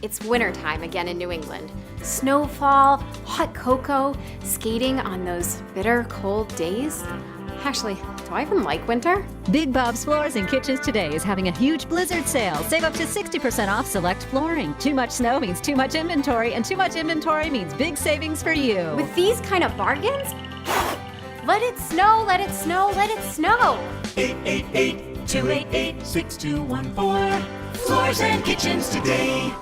It's wintertime again in New England. Snowfall, hot cocoa, skating on those bitter cold days. Actually, do I even like winter? Big Bob's Floors and Kitchens today is having a huge blizzard sale. Save up to 60% off select flooring. Too much snow means too much inventory, and too much inventory means big savings for you. With these kind of bargains, let it snow, let it snow, let it snow. 888-288-6214. Floors and Kitchens today.